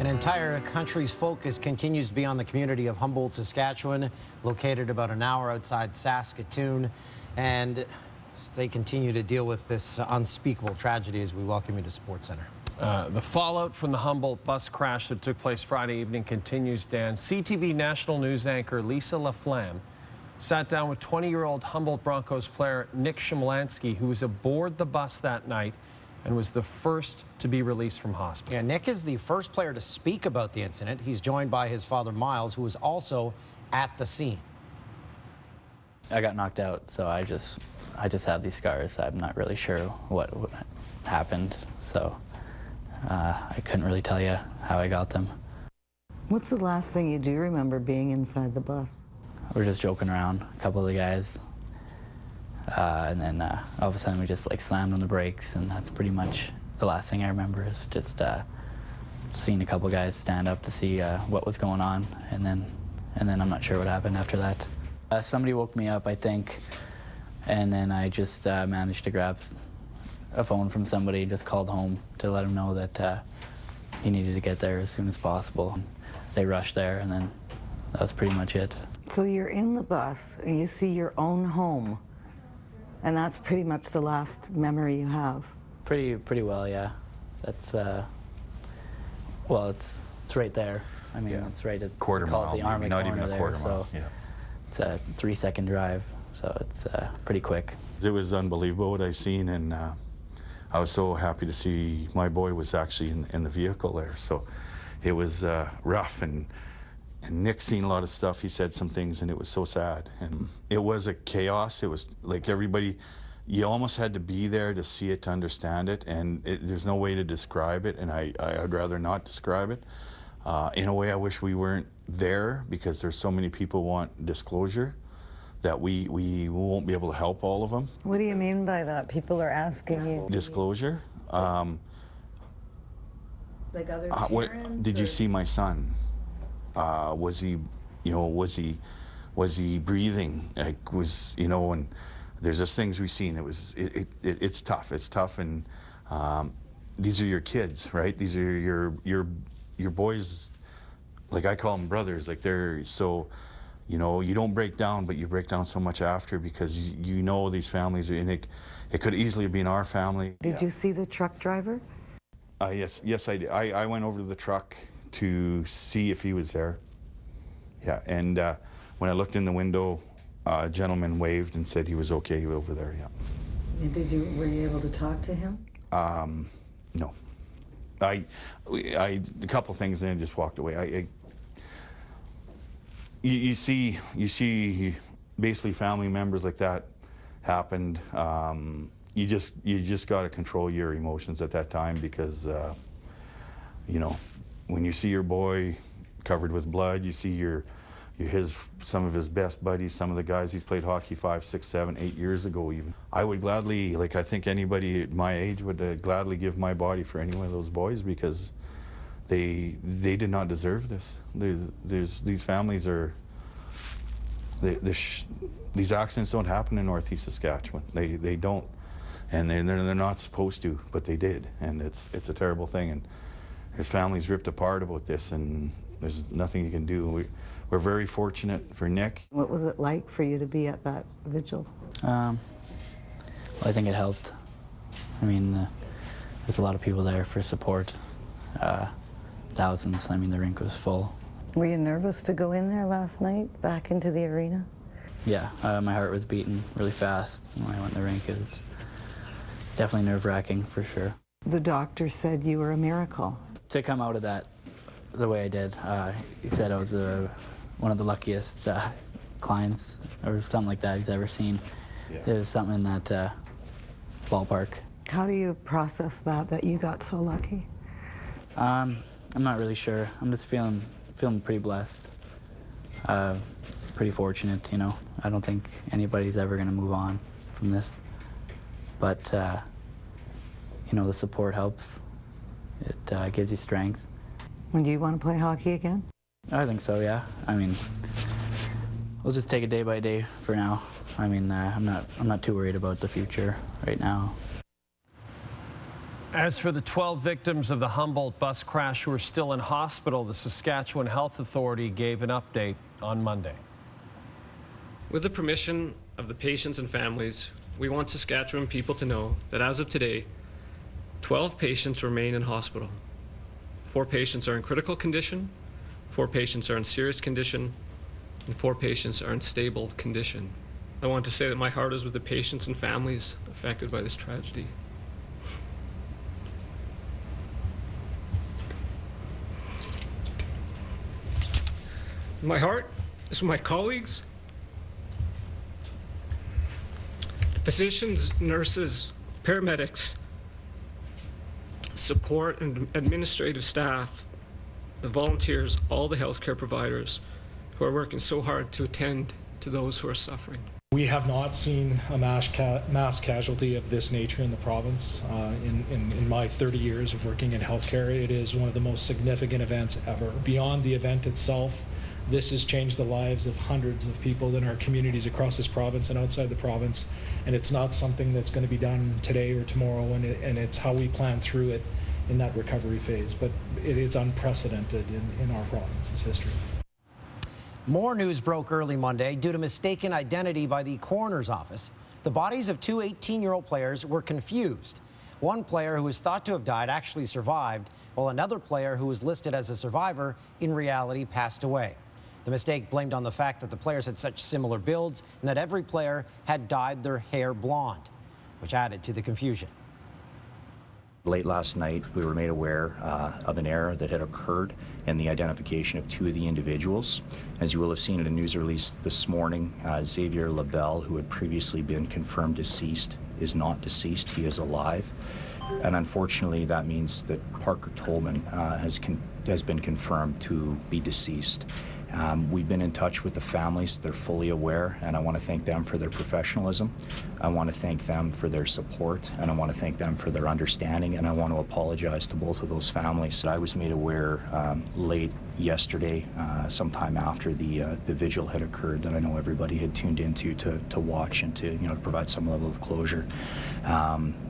An entire country's focus continues to be on the community of Humboldt, Saskatchewan, located about an hour outside Saskatoon. And they continue to deal with this unspeakable tragedy as we welcome you to SportsCenter. The fallout from the Humboldt bus crash that took place Friday evening continues, Dan. CTV national news anchor Lisa LaFlamme sat down with 20-year-old Humboldt Broncos player Nick Shimlansky, who was aboard the bus that night and was the first to be released from hospital. Yeah, Nick is the first player to speak about the incident. He's joined by his father, Miles, who was also at the scene. I got knocked out, so I just have these scars. I'm not really sure what happened, so I couldn't really tell you how I got them. What's the last thing you do remember being inside the bus? We were just joking around, a couple of the guys, and then all of a sudden we just like slammed on the brakes, and that's pretty much the last thing I remember is just seeing a couple guys stand up to see what was going on, and then I'm not sure what happened after that. Somebody woke me up, I think, and then I just managed to grab a phone from somebody, just called home to let him know that he needed to get there as soon as possible. They rushed there, and then that was pretty much it. So you're in the bus, and you see your own home, and that's pretty much the last memory you have? Pretty well, yeah. That's, well, it's right there. I mean, yeah. It's right at quarter mile, the Army not corner even a quarter there, mile. so yeah. It's a 3-second drive, so it's pretty quick. It was unbelievable what I seen, and I was so happy to see my boy was actually in the vehicle there. So it was rough, and Nick seen a lot of stuff. He said some things, and it was so sad. And it was a chaos. It was like everybody, you almost had to be there to see it, to understand it, and there's no way to describe it, and I'd rather not describe it. In a way, I wish we weren't there, because there's so many people want disclosure that we won't be able to help all of them. What do you mean by that? People are asking you. Disclosure. Like other parents? Did you see my son? Was he, was he breathing? Like, and there's just things we've seen. It's tough. It's tough, and these are your kids, right? These are your boys. Like, I call them brothers. Like, they're so, you don't break down, but you break down so much after, because these families are, and it could easily have been our family. Did you see the truck driver? Yes, I did. I went over to the truck to see if he was there. Yeah, and when I looked in the window, a gentleman waved and said he was okay over there. Yeah. And were you able to talk to him? No. A couple things, and then just walked away. You see basically family members like that happened. You just got to control your emotions at that time, because when you see your boy covered with blood, you see some of his best buddies, some of the guys he's played hockey 5, 6, 7, 8 years ago even. I would gladly, like, I think anybody at my age would gladly give my body for any one of those boys, because they did not deserve this. These families are, these accidents don't happen in Northeast Saskatchewan. They don't, and they're not supposed to, but they did, and it's a terrible thing. And his family's ripped apart about this, and there's nothing you can do. We're very fortunate for Nick. What was it like for you to be at that vigil? Well, I think it helped. I mean, there's a lot of people there for support. Thousands. I mean, the rink was full. Were you nervous to go in there last night, back into the arena? Yeah, my heart was beating really fast when I went in the rink. It's definitely nerve-wracking, for sure. The doctor said you were a miracle. To come out of that the way I did, he said I was one of the luckiest clients, or something like that, he's ever seen. Yeah. It was something in that ballpark. How do you process that you got so lucky? I'm not really sure. I'm just feeling pretty blessed, pretty fortunate. I don't think anybody's ever going to move on from this, but the support helps. It gives you strength. And do you want to play hockey again? I think so, yeah. I mean, we'll just take it day by day for now. I mean, I'm not too worried about the future right now. As for the 12 victims of the Humboldt bus crash who are still in hospital, the Saskatchewan Health Authority gave an update on Monday. With the permission of the patients and families, we want Saskatchewan people to know that as of today, 12 patients remain in hospital. 4 patients are in critical condition, 4 patients are in serious condition, and 4 patients are in stable condition. I want to say that my heart is with the patients and families affected by this tragedy. My heart is with my colleagues, the physicians, nurses, paramedics, support and administrative staff, the volunteers, all the healthcare providers who are working so hard to attend to those who are suffering. We have not seen a mass casualty of this nature in the province. In my 30 years of working in healthcare, it is one of the most significant events ever. Beyond the event itself, this has changed the lives of hundreds of people in our communities across this province and outside the province, and it's not something that's going to be done today or tomorrow, and it's how we plan through it in that recovery phase. But it is unprecedented in our province's history. More news broke early Monday due to mistaken identity by the coroner's office. The bodies of 2 18-year-old players were confused. One player who was thought to have died actually survived, while another player who was listed as a survivor in reality passed away. The mistake blamed on the fact that the players had such similar builds and that every player had dyed their hair blonde, which added to the confusion. Late last night, we were made aware of an error that had occurred in the identification of 2 of the individuals. As you will have seen in a news release this morning, Xavier Labelle, who had previously been confirmed deceased, is not deceased. He is alive. And unfortunately, that means that Parker Tolman has been confirmed to be deceased. We've been in touch with the families. They're fully aware, and I want to thank them for their professionalism. I want to thank them for their support, and I want to thank them for their understanding, and I want to apologize to both of those families. I was made aware late yesterday, sometime after the vigil had occurred, that I know everybody had tuned into to watch and to provide some level of closure.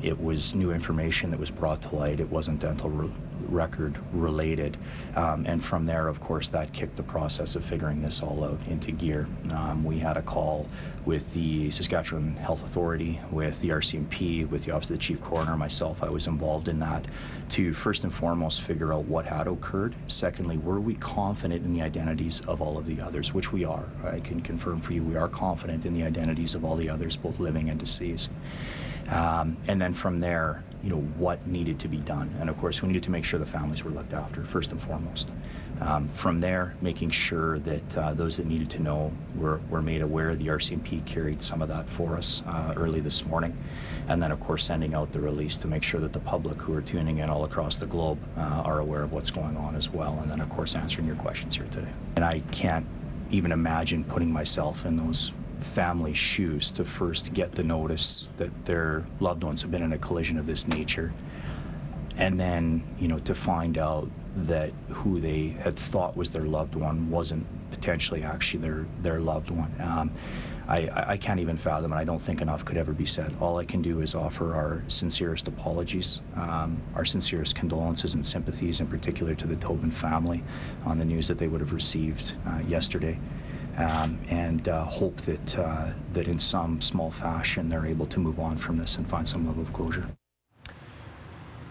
It was new information that was brought to light. It wasn't dental record related, and from there, of course, that kicked the process of figuring this all out into gear. We had a call with the Saskatchewan Health Authority, with the RCMP, with the Office of the Chief Coroner, myself. I was involved in that to first and foremost figure out what had occurred. Secondly, were we confident in the identities of all of the others, which we are. I can confirm for you we are confident in the identities of all the others, both living and deceased. And then from there, what needed to be done. And of course, we needed to make sure the families were looked after, first and foremost. From there, making sure that those that needed to know were made aware. The RCMP carried some of that for us early this morning. And then, of course, sending out the release to make sure that the public who are tuning in all across the globe are aware of what's going on as well. And then, of course, answering your questions here today. And I can't even imagine putting myself in those families' shoes to first get the notice that their loved ones have been in a collision of this nature, and then to find out that who they had thought was their loved one wasn't potentially actually their loved one. I can't even fathom, and I don't think enough could ever be said. All I can do is offer our sincerest apologies, our sincerest condolences and sympathies, in particular to the Tobin family on the news that they would have received yesterday. And hope that in some small fashion they're able to move on from this and find some level of closure.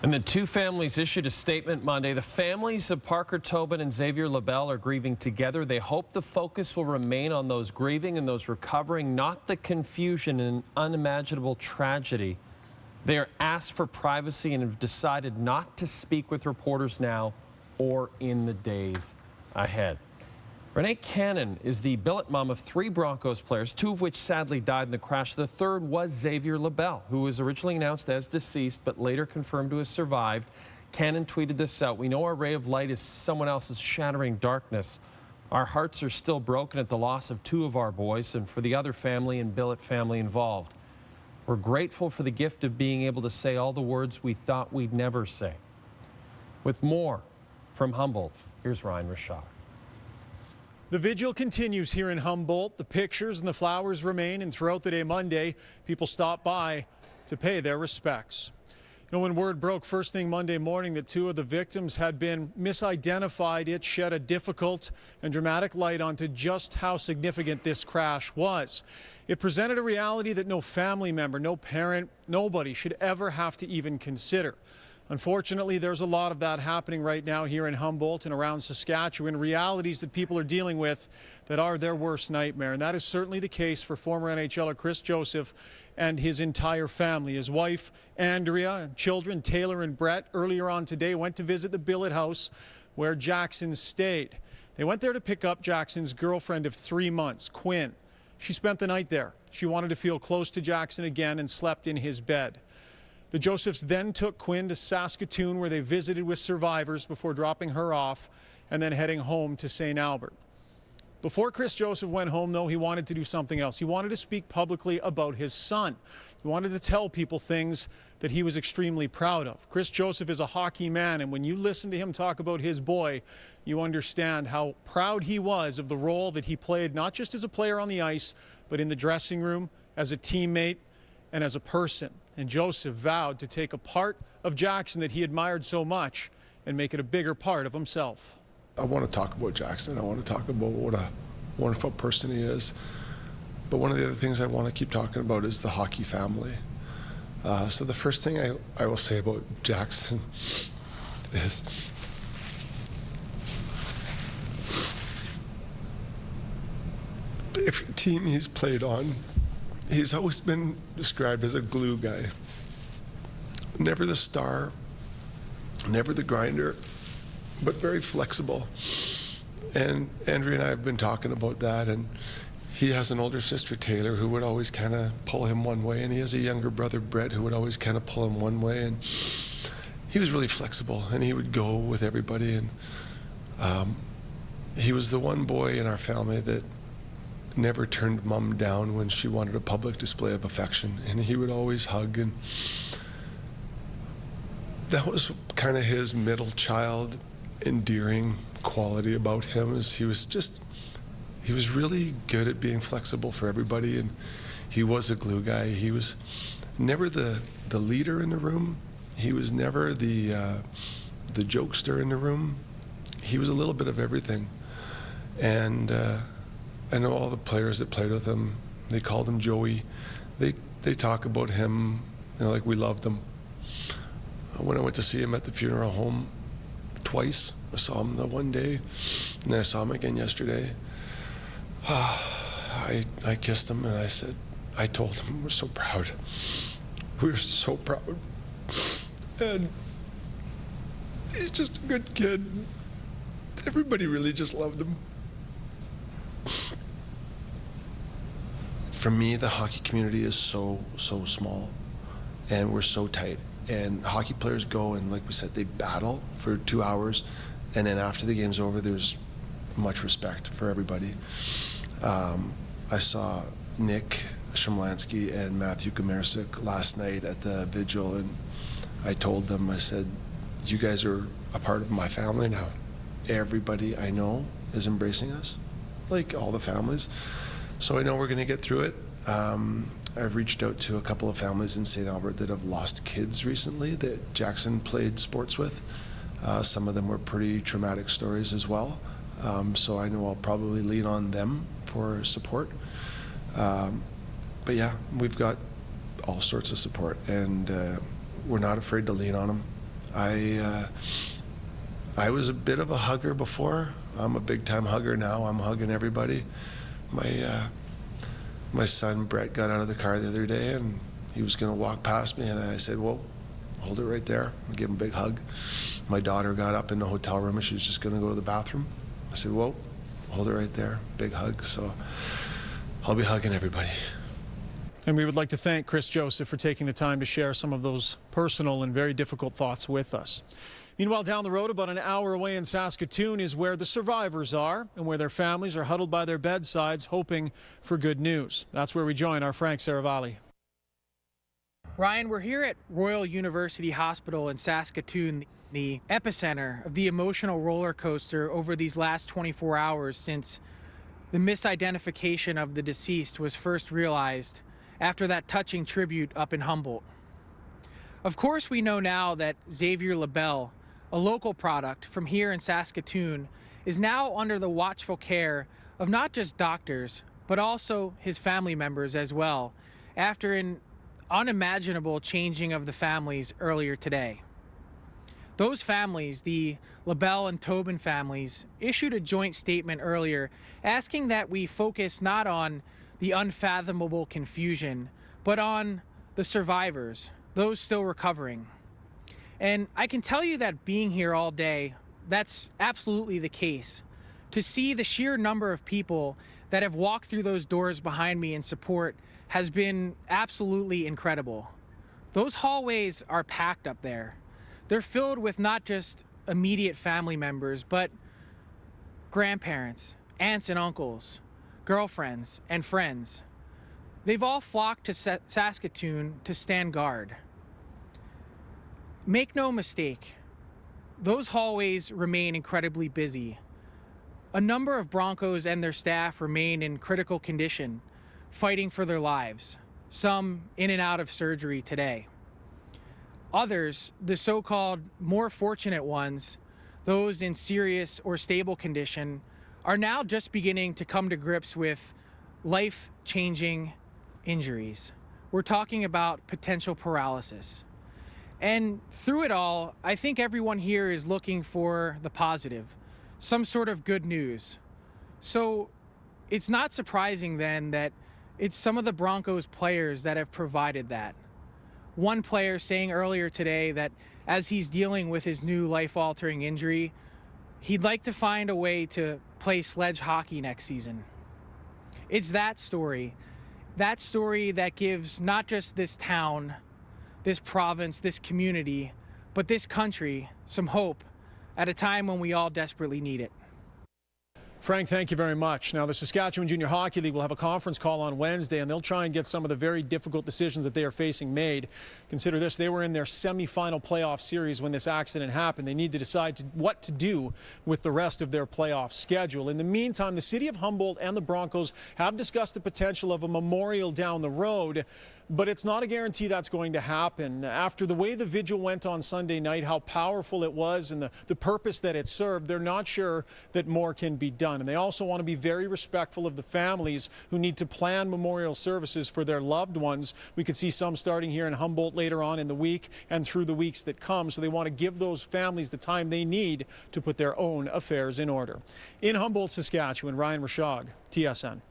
And the 2 families issued a statement Monday. The families of Parker Tobin and Xavier Labelle are grieving together. They hope the focus will remain on those grieving and those recovering, not the confusion and unimaginable tragedy. They are asked for privacy and have decided not to speak with reporters now or in the days ahead. Renee Cannon is the billet mom of 3 Broncos players, 2 of which sadly died in the crash. The third was Xavier Labelle, who was originally announced as deceased but later confirmed to have survived. Cannon tweeted this out: "We know our ray of light is someone else's shattering darkness. Our hearts are still broken at the loss of 2 of our boys and for the other family and billet family involved. We're grateful for the gift of being able to say all the words we thought we'd never say." With more from Humboldt, here's Ryan Rashad. The vigil continues here in Humboldt. The pictures and the flowers remain, and throughout the day Monday, people stop by to pay their respects. When word broke first thing Monday morning that 2 of the victims had been misidentified, it shed a difficult and dramatic light onto just how significant this crash was. It presented a reality that no family member, no parent, nobody should ever have to even consider. Unfortunately, there's a lot of that happening right now here in Humboldt and around Saskatchewan, realities that people are dealing with that are their worst nightmare. And that is certainly the case for former NHLer Chris Joseph and his entire family. His wife, Andrea, and children, Taylor and Brett, earlier on today went to visit the billet house where Jackson stayed. They went there to pick up Jackson's girlfriend of 3 months, Quinn. She spent the night there. She wanted to feel close to Jackson again and slept in his bed. The Josephs then took Quinn to Saskatoon, where they visited with survivors before dropping her off and then heading home to St. Albert. Before Chris Joseph went home, though, he wanted to do something else. He wanted to speak publicly about his son. He wanted to tell people things that he was extremely proud of. Chris Joseph is a hockey man, and when you listen to him talk about his boy, you understand how proud he was of the role that he played, not just as a player on the ice, but in the dressing room, as a teammate, and as a person. And Joseph vowed to take a part of Jackson that he admired so much and make it a bigger part of himself. I want to talk about Jackson. I want to talk about what a wonderful person he is. But one of the other things I want to keep talking about is the hockey family. So the first thing I will say about Jackson is every team he's played on, he's always been described as a glue guy. Never the star, never the grinder, but very flexible. And Andrea and I have been talking about that, and he has an older sister, Taylor, who would always kind of pull him one way, and he has a younger brother, Brett, who would always kind of pull him one way, and he was really flexible, and he would go with everybody, and he was the one boy in our family that never turned mom down when she wanted a public display of affection, and he would always hug, and that was kind of his middle child endearing quality about him. Is he was really good at being flexible for everybody, and he was a glue guy. He was never the leader in the room. He was never the jokester in the room. He was a little bit of everything, and I know all the players that played with him, they called him Joey. They talk about him, like we loved him. When I went to see him at the funeral home twice, I saw him the one day, and then I saw him again yesterday. I kissed him and I told him we're so proud. We're so proud. And he's just a good kid. Everybody really just loved him. For me, the hockey community is so small, and we're so tight. And hockey players go and, like we said, they battle for 2 hours, and then after the game's over, there's much respect for everybody. I saw Nick Shumlansky and Matthew Komarczyk last night at the vigil, and I told them, I said, you guys are a part of my family now. Everybody I know is embracing us, like all the families. So I know we're going to get through it. I've reached out to a couple of families in St. Albert that have lost kids recently that Jackson played sports with. Some of them were pretty traumatic stories as well. So I know I'll probably lean on them for support. But yeah, we've got all sorts of support, and we're not afraid to lean on them. I was a bit of a hugger before. I'm a big-time hugger now. I'm hugging everybody. My son Brett got out of the car the other day, and he was going to walk past me, and I said, "Whoa, hold it right there." I gave him a big hug. My daughter got up in the hotel room, and she was just going to go to the bathroom. I said, "Whoa, hold it right there." Big hug. So I'll be hugging everybody. And we would like to thank Chris Joseph for taking the time to share some of those personal and very difficult thoughts with us. Meanwhile, down the road, about an hour away in Saskatoon, is where the survivors are and where their families are huddled by their bedsides hoping for good news. That's where we join our Frank Saravalli. Ryan, we're here at Royal University Hospital in Saskatoon, the epicenter of the emotional roller coaster over these last 24 hours since the misidentification of the deceased was first realized after that touching tribute up in Humboldt. Of course, we know now that Xavier LaBelle, a local product from here in Saskatoon, is now under the watchful care of not just doctors, but also his family members as well, after an unimaginable changing of the families earlier today. Those families, the LaBelle and Tobin families, issued a joint statement earlier asking that we focus not on the unfathomable confusion, but on the survivors, those still recovering. And I can tell you that being here all day, that's absolutely the case. To see the sheer number of people that have walked through those doors behind me in support has been absolutely incredible. Those hallways are packed up there. They're filled with not just immediate family members, but grandparents, aunts and uncles, girlfriends and friends. They've all flocked to Saskatoon to stand guard. Make no mistake, those hallways remain incredibly busy. A number of Broncos and their staff remain in critical condition, fighting for their lives, some in and out of surgery today. Others, the so-called more fortunate ones, those in serious or stable condition, are now just beginning to come to grips with life-changing injuries. We're talking about potential paralysis. And through it all, I think everyone here is looking for the positive, some sort of good news. So it's not surprising then that it's some of the Broncos players that have provided that. One player saying earlier today that as he's dealing with his new life-altering injury, he'd like to find a way to play sledge hockey next season. It's that story that gives not just this town, this province, this community, but this country some hope at a time when we all desperately need it. Frank, thank you very much. Now, the Saskatchewan Junior Hockey League will have a conference call on Wednesday, and they'll try and get some of the very difficult decisions that they are facing made. Consider this, they were in their semifinal playoff series when this accident happened. They need to decide what to do with the rest of their playoff schedule. In the meantime, the city of Humboldt and the Broncos have discussed the potential of a memorial down the road, but it's not a guarantee that's going to happen. After the way the vigil went on Sunday night, how powerful it was and the purpose that it served, they're not sure that more can be done. And they also want to be very respectful of the families who need to plan memorial services for their loved ones. We could see some starting here in Humboldt later on in the week and through the weeks that come. So they want to give those families the time they need to put their own affairs in order. In Humboldt, Saskatchewan, Ryan Rashog, TSN.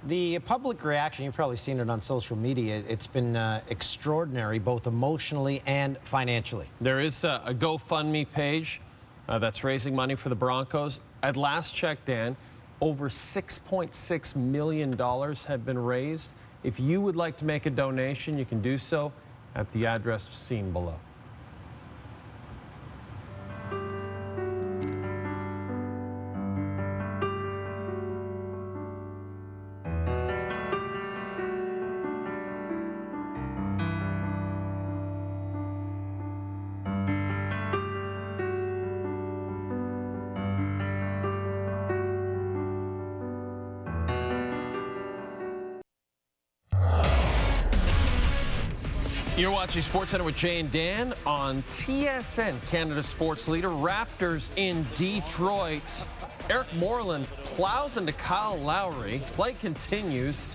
The public reaction, you've probably seen it on social media, it's been extraordinary, both emotionally and financially. There is a GoFundMe page that's raising money for the Broncos. At last check, Dan, over $6.6 million had been raised. If you would like to make a donation, you can do so at the address seen below. You're watching SportsCenter with Jay and Dan on TSN, Canada's sports leader. Raptors in Detroit. Eric Moreland plows into Kyle Lowry. Play continues.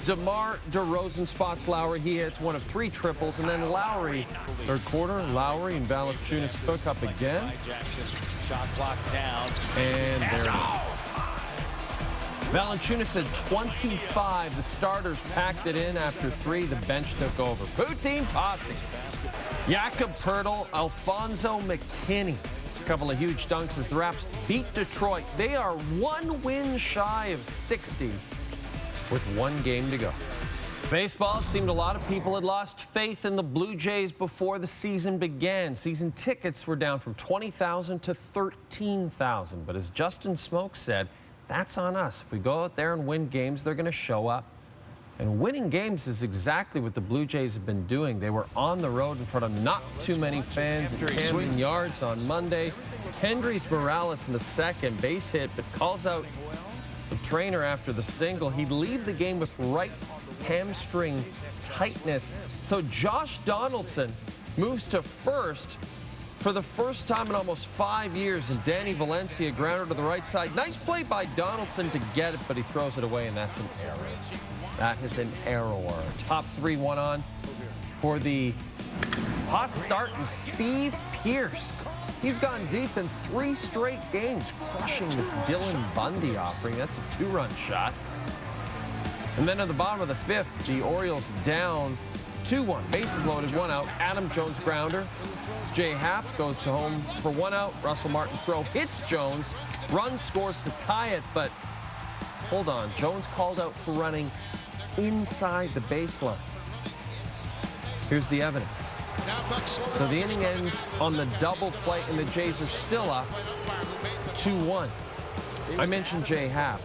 DeMar DeRozan spots Lowry. He hits one of 3 triples, and then Lowry. Third quarter, Lowry and Valanciunas hook up again. Shot clock down. And there it is. Valanciunas had 25. The starters packed it in after 3. The bench took over. Poutine posse. Jakob Poeltl, Alfonso McKinney. A couple of huge dunks as the Raps beat Detroit. They are 1 win shy of 60 with 1 game to go. Baseball, it seemed a lot of people had lost faith in the Blue Jays before the season began. Season tickets were down from 20,000 to 13,000. But as Justin Smoke said, that's on us. If we go out there and win games, they're going to show up. And winning games is exactly what the Blue Jays have been doing. They were on the road in front of not too many fans at Camden Yards on Monday. Kendrys Morales in the second base hit, but calls out the trainer after the single. He'd leave the game with right hamstring tightness. So Josh Donaldson moves to first for the first time in almost 5 years, and Danny Valencia grounded to the right side. Nice play by Donaldson to get it, but he throws it away, and that's an error. That is an error. Top three one on for the hot start, and Steve Pearce. He's gone deep in 3 straight games, crushing this Dylan Bundy offering. That's a 2-run shot. And then at the bottom of the 5th, the Orioles down 2-1. Bases loaded, 1 out. Adam Jones grounder. Jay Happ goes to home for 1 out. Russell Martin's throw hits Jones. Run scores to tie it, but hold on. Jones called out for running inside the baseline. Here's the evidence. So the inning ends on the double play, and the Jays are still up 2-1. I mentioned Jay Happ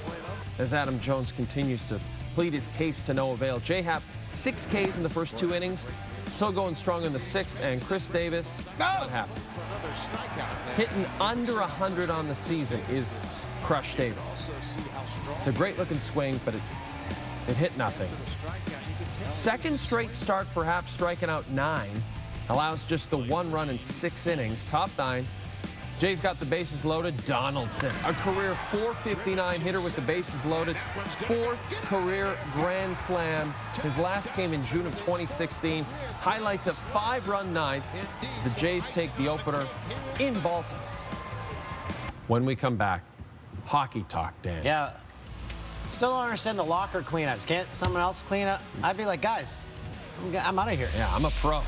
as Adam Jones continues to plead his case to no avail. Jay Happ, 6 Ks in the first 2 innings, still going strong in the 6th, and Chris Davis, what happened? Hitting under 100 on the season is Crush Davis. It's a great-looking swing, but it hit nothing. Second straight start for Happ, striking out 9. Allows just the 1 run in 6 innings. Top 9. Jay's got the bases loaded. Donaldson, a career .459 hitter with the bases loaded. 4th career grand slam. His last came in June of 2016. Highlights a 5-run 9th as the Jays take the opener in Baltimore. When we come back, hockey talk, Dan. Yeah. Still don't understand the locker cleanups. Can't someone else clean up? I'd be like, guys, I'm out of here. Yeah, I'm a pro.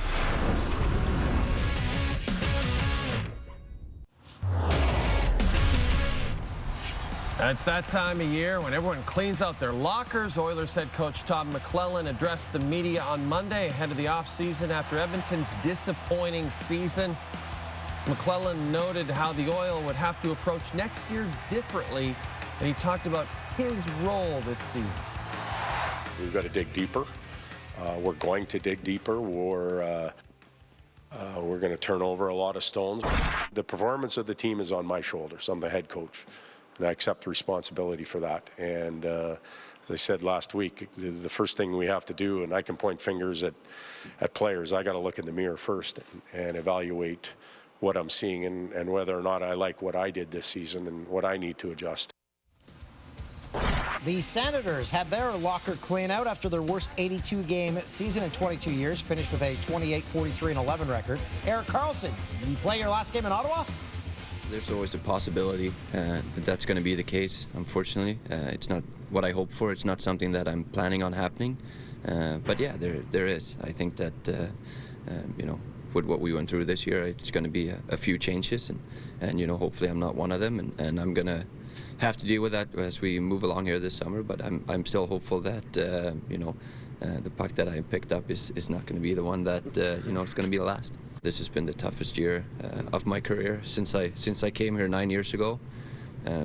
It's that time of year when everyone cleans out their lockers. Oilers head coach Todd McLellan addressed the media on Monday ahead of the offseason after Edmonton's disappointing season. McLellan noted how the Oil would have to approach next year differently, and he talked about his role this season. We've got to dig deeper. We're going to dig deeper. We're going to turn over a lot of stones. The performance of the team is on my shoulders. I'm the head coach, and I accept the responsibility for that. And as I said last week, the first thing we have to do, and I can point fingers at players, I got to look in the mirror first and evaluate what I'm seeing and whether or not I like what I did this season and what I need to adjust. The Senators had their locker clean out after their worst 82-game season in 22 years, finished with a 28-43-11 record. Erik Karlsson, did you play your last game in Ottawa? There's always a possibility that that's going to be the case. Unfortunately, it's not what I hope for. It's not something that I'm planning on happening. But yeah, there is. I think that with what we went through this year, it's going to be a few changes, and hopefully I'm not one of them, and I'm going to have to deal with that as we move along here this summer. But I'm still hopeful that the puck that I picked up is not going to be the one that it's going to be the last. This has been the toughest year of my career since I came here 9 years ago,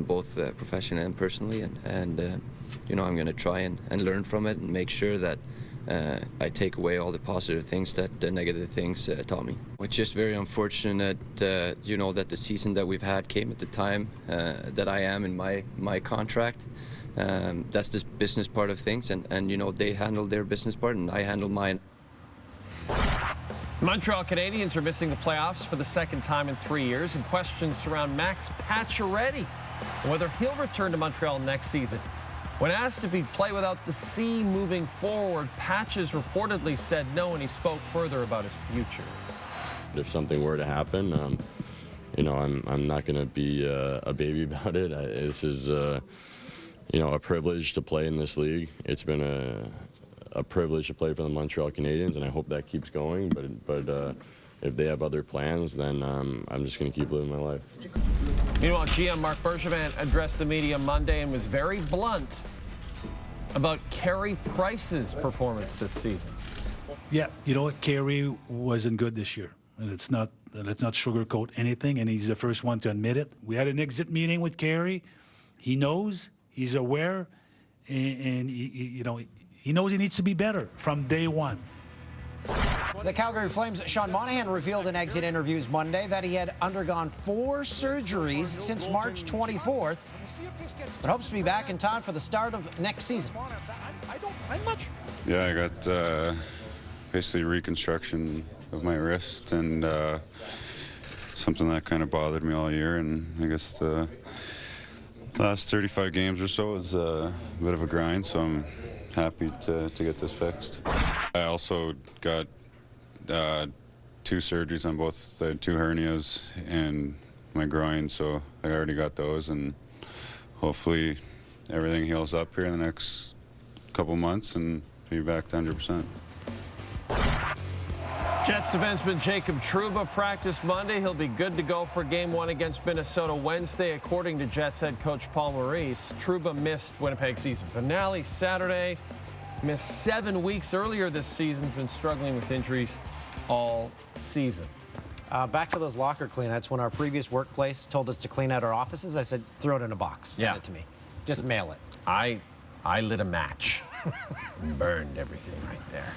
both professionally and personally. And I'm going to try and learn from it and make sure that I take away all the positive things that the negative things taught me. It's just very unfortunate, that the season that we've had came at the time that I am in my contract. That's the business part of things, and they handled their business part, and I handled mine. Montreal Canadiens are missing the playoffs for the second time in 3 years, and questions surround Max Pacioretty and whether he'll return to Montreal next season. When asked if he'd play without the C moving forward, Patches reportedly said no, and he spoke further about his future. If something were to happen, I'm not going to be a baby about it. This is, a privilege to play in this league. It's been a privilege to play for the Montreal Canadiens, and I hope that keeps going. But if they have other plans, then I'm just going to keep living my life. Meanwhile, GM Marc Bergevin addressed the media Monday and was very blunt about Carey Price's performance this season. Yeah, Carey wasn't good this year, and let's not sugarcoat anything, and he's the first one to admit it. We had an exit meeting with Carey. He knows, he's aware, and he knows he needs to be better from day one. The Calgary Flames' Sean Monahan revealed in exit interviews Monday that he had undergone 4 surgeries since March 24th, but hopes to be back in time for the start of next season. Yeah, I got basically reconstruction my wrist, and something that kind of bothered me all year. And I guess the last 35 games or so is a bit of a grind, so I'm happy to get this fixed. I also got 2 surgeries on both the 2 hernias and my groin, so I already got those, and hopefully everything heals up here in the next couple months and be back to 100%. Jets defenseman Jacob Trouba practiced Monday. He'll be good to go for Game 1 against Minnesota Wednesday, according to Jets head coach Paul Maurice. Trouba missed Winnipeg season finale Saturday. Missed 7 weeks earlier this season. Been struggling with injuries all season. Back to those locker cleanouts. When our previous workplace told us to clean out our offices, I said, throw it in a box. Send it to me. Just mail it. I lit a match and burned everything right there.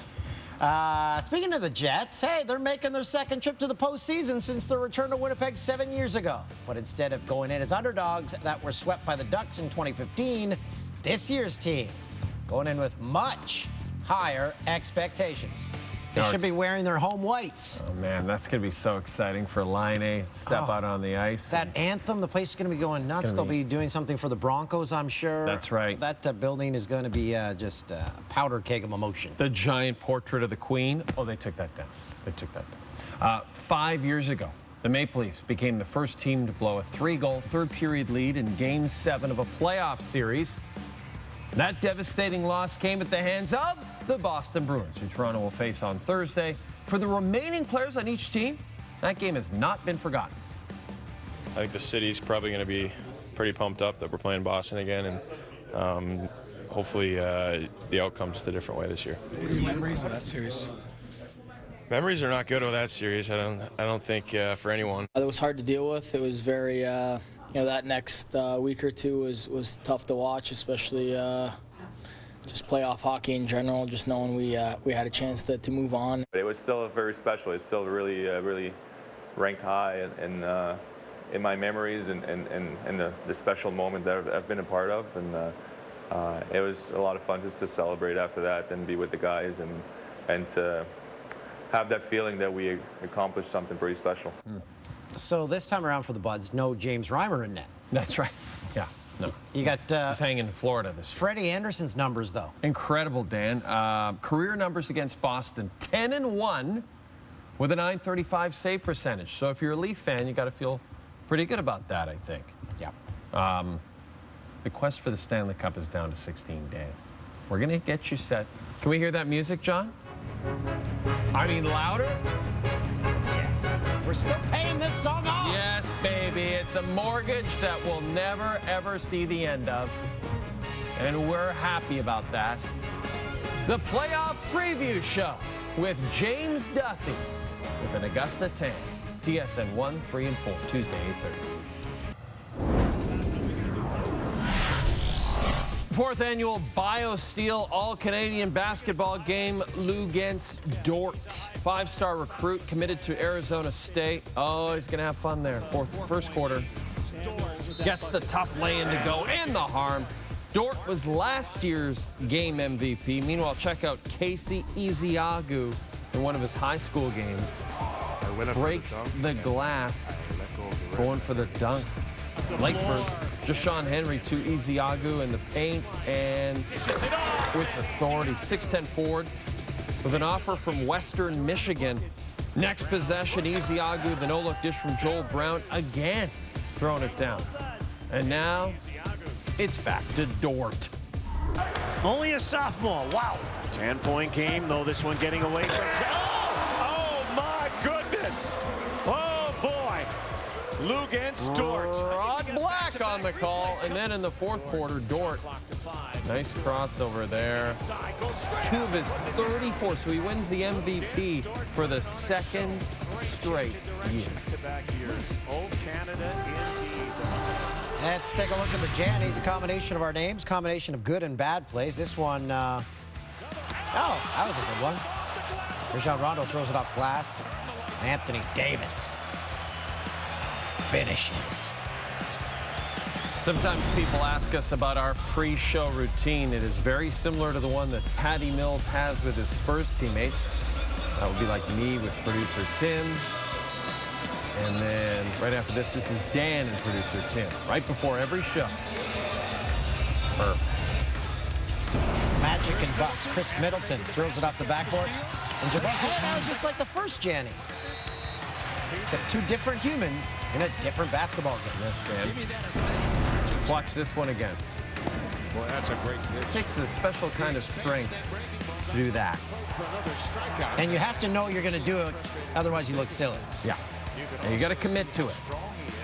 Speaking of the Jets, hey, they're making their second trip to the postseason since their return to Winnipeg 7 years ago. But instead of going in as underdogs that were swept by the Ducks in 2015, this year's team going in with much higher expectations. They should be wearing their home whites. Oh, man, that's going to be so exciting for Laine. Step out on the ice. That anthem, the place is going to be going nuts. They'll be doing something for the Broncos, I'm sure. That's right. That building is going to be just a powder keg of emotion. The giant portrait of the Queen. Oh, they took that down. They took that down. 5 years ago, the Maple Leafs became the first team to blow a 3-goal third-period lead in Game 7 of a playoff series. That devastating loss came at the hands of the Boston Bruins, who Toronto will face on Thursday. For the remaining players on each team, that game has not been forgotten. I think the city's probably going to be pretty pumped up that we're playing Boston again, and hopefully the outcome's the different way this year. What are your memories of that series? Memories are not good of that series. I don't think for anyone. It was hard to deal with. It was very, that next week or two was tough to watch, especially just playoff hockey in general. Just knowing we had a chance to move on. It was still very special. It's still really ranked high in my memories and the special moment that I've been a part of. And it was a lot of fun just to celebrate after that and be with the guys and to have that feeling that we accomplished something pretty special. So this time around for the Buds, no James Reimer in net. That's right. Yeah, no. You got he's hanging in Florida this year. Freddie Anderson's numbers, though. Incredible, Dan. Career numbers against Boston, 10-1 with a .935 save percentage. So if you're a Leaf fan, you got to feel pretty good about that, I think. Yeah. The quest for the Stanley Cup is down to 16, Dan. We're going to get you set. Can we hear that music, John? I mean, louder? Yes. We're still paying this song off. Yes, baby. It's a mortgage that we'll never, ever see the end of. And we're happy about that. The Playoff Preview Show with James Duthie with an Augusta tan. TSN 1, 3, and 4, Tuesday, 8:30. Fourth annual BioSteel All-Canadian basketball game, Lugansk Dort. 5-star recruit committed to Arizona State. Oh, he's going to have fun there. First quarter. Gets the tough lay-in to go and the harm. Dort was last year's game MVP. Meanwhile, check out Casey Ezeagu in one of his high school games. Breaks the glass, going for the dunk. Late first, Jashawn Henry to Ezeagu in the paint and with authority. 6'10" forward with an offer from Western Michigan. Next possession, Ezeagu, the no-look dish from Joel Brown, again throwing it down. And now it's back to Dort. Only a sophomore, wow. 10-point game, though this one getting away from Oh my goodness. Oh boy. Lugansk Dort. Rod Black on the call, and then in the fourth quarter, Dort. Nice crossover there. 2 of his 34, so he wins the MVP for the second straight year. Let's take a look at the Jannies. A combination of our names, combination of good and bad plays. This one, oh, that was a good one. Rajon Rondo throws it off glass. Anthony Davis finishes. Sometimes people ask us about our pre-show routine. It is very similar to the one that Patty Mills has with his Spurs teammates. That would be like me with producer Tim. And then right after this, this is Dan and producer Tim. Right before every show. Perfect. Magic and Bucks. Chris Middleton throws it off the backboard. And Jabbar, oh, that was just like the first Janny. Except two different humans in a different basketball game. Yes, Dan. Watch this one again. Boy, that's a great pitch. It takes a special kind of strength to do that. And you have to know you're going to do it, otherwise you look silly. Yeah. And you got to commit to it.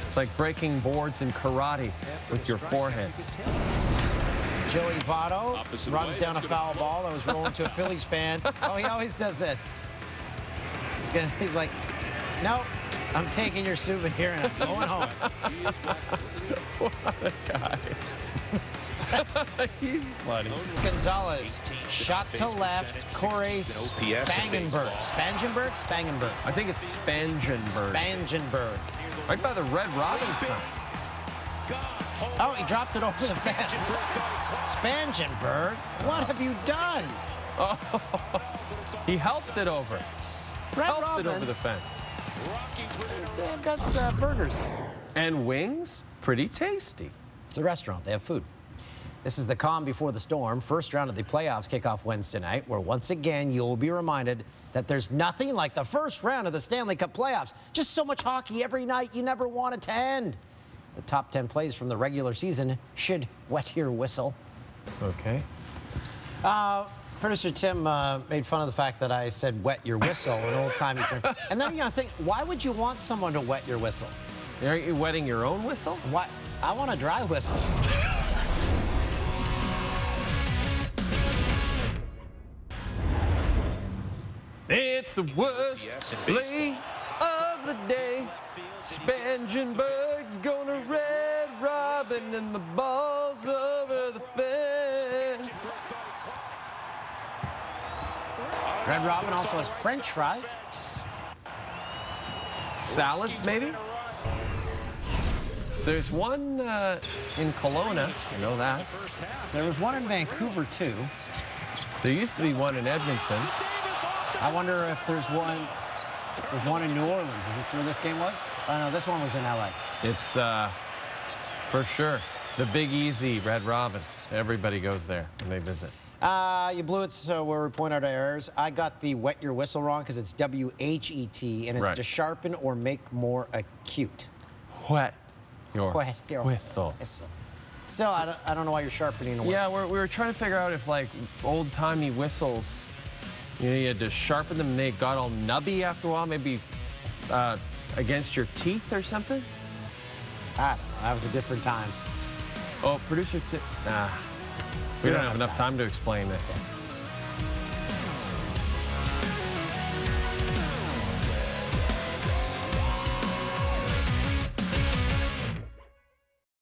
It's like breaking boards in karate with your forehead. Joey Votto runs down a foul ball that was rolling to a Phillies fan. Oh, he always does this. He's like, no, I'm taking your souvenir and I'm going home. What a guy. He's funny. Gonzalez, shot to left, Corey Spangenberg. Spangenberg? I think it's Spangenberg. Spangenberg. Right by the Red Robin sign. Oh, he dropped it over the fence. Spangenberg, what have you done? Oh, he helped it over. Helped it over the fence. They've got burgers there. And wings, pretty tasty. It's a restaurant, they have food. This is the calm before the storm. First round of the playoffs kick off Wednesday night, where once again you'll be reminded that there's nothing like the first round of the Stanley Cup playoffs. Just so much hockey every night, you never want it to end. The top 10 plays from the regular season should wet your whistle. Okay. Producer Tim made fun of the fact that I said wet your whistle, an old-timey term. And then think, why would you want someone to wet your whistle? Aren't you wetting your own whistle? What? I want a dry whistle. It's the worst play of the day. Spangenberg's gonna Red Robin and the ball's over the fence. Red Robin also has French fries. Salads, maybe? There's one in Kelowna, I know that. There was one in Vancouver, too. There used to be one in Edmonton. I wonder if there's one in New Orleans. Is this where this game was? Oh, no, this one was in L.A. It's, for sure, the Big Easy Red Robin. Everybody goes there when they visit. You blew it, so where we point out our errors. I got the wet your whistle wrong because it's W-H-E-T, and it's right. to sharpen or make more acute. Wet your whistle. Still, I don't know why you're sharpening a whistle. Yeah, we were trying to figure out if, like, old-timey whistles, you had to sharpen them and they got all nubby after a while, maybe against your teeth or something? I don't know. That was a different time. Oh, producer, we don't have enough time to explain this.